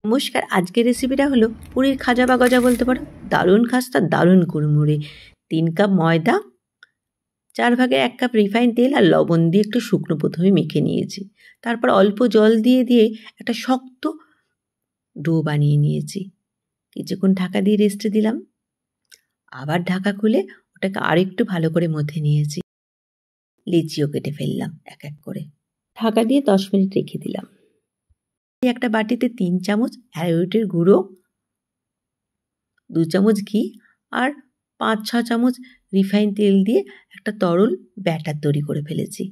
নমস্কার, আজকের রেসিপিটা হলো পুরীর খাজা বা গজা বলতে পারো। দারুণ খাস্তা, দারুণ কুড়মুড়ে। 3 কাপ ময়দা, 4 ভাগে 1 কাপ রিফাইন তেল আর লবণ দিয়ে একটু শুকনো প্রথমে মেখে নিয়েছি। তারপর অল্প জল দিয়ে একটা শক্ত ডো বানিয়ে নিয়েছি। কিছুক্ষণ ঢাকা দিয়ে রেস্টে দিলাম। আবার ঢাকা খুলে ওটাকে আরেকটু ভালো করে মথে নিয়েছি। লিচিও কেটে ফেললাম এক এক করে। ঢাকা দিয়ে 10 মিনিট রেখে দিলাম। একটা বাটিতে 3 চামচ অ্যারারুটের গুঁড়ো, 2 চামচ ঘি আর 5-6 চামচ রিফাইন তেল দিয়ে একটা তরল ব্যাটার তৈরি করে ফেলেছি।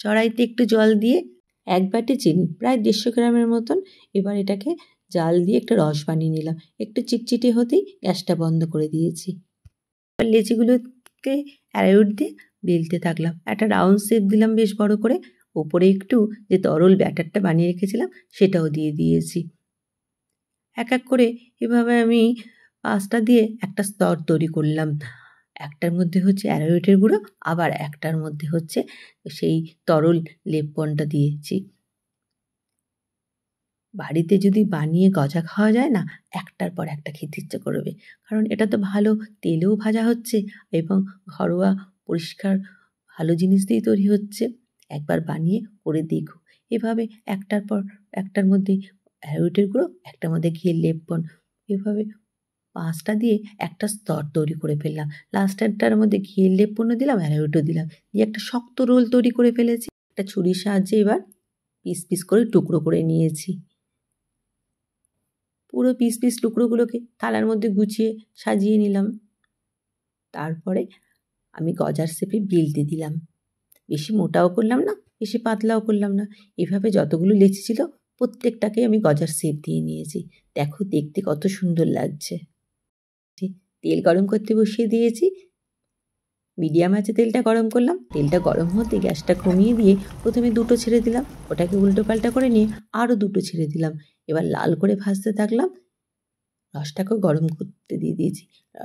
কড়াইতে একটু জল দিয়ে 1 বাটি চিনি, প্রায় 150 গ্রামের মতন। এবার এটাকে জাল দিয়ে একটা রস বানিয়ে নিলাম। একটু চিটচিটে হতেই গ্যাসটা বন্ধ করে দিয়েছি। এবার লেচিগুলোকে অ্যারারুট দিয়ে বেলতে থাকলাম। একটা রাউন্ড শেপ দিলাম বেশ বড় করে। ওপরে একটু যে তরল ব্যাটারটা বানিয়ে রেখেছিলাম সেটাও দিয়ে দিয়েছি। এক এক করে এভাবে আমি 5টা দিয়ে একটা স্তর তৈরি করলাম। একটার মধ্যে হচ্ছে অ্যারারুটের গুঁড়ো, আবার একটার মধ্যে হচ্ছে সেই তরল লেপনটা দিয়েছি। বাড়িতে যদি বানিয়ে গজা খাওয়া যায় না, একটার পর একটা খেতে ইচ্ছে করবে। কারণ এটা তো ভালো তেলেও ভাজা হচ্ছে এবং ঘরোয়া পরিষ্কার ভালো জিনিস দিয়েই তৈরি হচ্ছে। একবার বানিয়ে করে দেখো। এভাবে একটার পর একটার মধ্যে অ্যারারুটের গুঁড়ো, একটার মধ্যে ঘিয়ের লেপন, এভাবে 5টা দিয়ে একটা স্তর তৈরি করে ফেললাম। লাস্টেরটার মধ্যে ঘিয়ের লেপনও দিলাম, অ্যারারুটও দিলাম। দিয়ে একটা শক্ত রোল তৈরি করে ফেলেছি। একটা ছুরির সাহায্যে এবার পিস পিস করে টুকরো করে নিয়েছি। পুরো পিস পিস টুকরোগুলোকে থালার মধ্যে গুছিয়ে সাজিয়ে নিলাম। তারপরে আমি গজার শেপে বেলতে দিলাম। বেশি মোটাও করলাম না, বেশি পাতলাও করলাম না। এভাবে যতগুলো লেচি ছিল প্রত্যেকটাকে আমি গজার শেপ দিয়ে নিয়েছি। দেখো দেখতে কত সুন্দর লাগছে। তেল গরম করতে বসিয়ে দিয়েছি। মিডিয়াম আঁচে তেলটা গরম করলাম। তেলটা গরম হতে গ্যাসটা কমিয়ে দিয়ে প্রথমে 2টো ছেড়ে দিলাম। ওটাকে উল্টো পাল্টা করে নিয়ে আরও 2টো ছেড়ে দিলাম। এবার লাল করে ভাজতে থাকলাম। রসটাকেও গরম করতে দিয়ে দিয়েছি।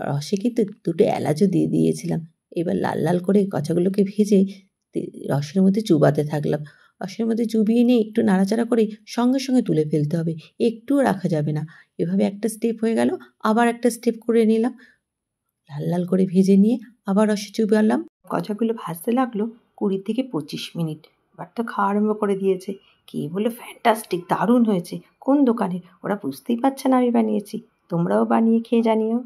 রসে কিন্তু 2টো এলাচও দিয়ে দিয়েছিলাম। এবার লাল লাল করে গজাগুলোকে ভেজে রসের মধ্যে চুবাতে থাকলাম। রসের মধ্যে চুবিয়ে নিয়ে একটু নাড়াচাড়া করে সঙ্গে সঙ্গে তুলে ফেলতে হবে, একটুও রাখা যাবে না। এভাবে একটা স্টেপ হয়ে গেল, আবার একটা স্টেপ করে নিলাম। লাল লাল করে ভেজে নিয়ে আবার রসে চুবালাম। গজাগুলো ভাজতে লাগলো 20 থেকে 25 মিনিট। এবার তো খাওয়া আরম্ভ করে দিয়েছে। কে বলে ফ্যান্টাস্টিক, দারুণ হয়েছে। কোন দোকানের, ওরা বুঝতেই পারছে না আমি বানিয়েছি। তোমরাও বানিয়ে খেয়ে জানিও।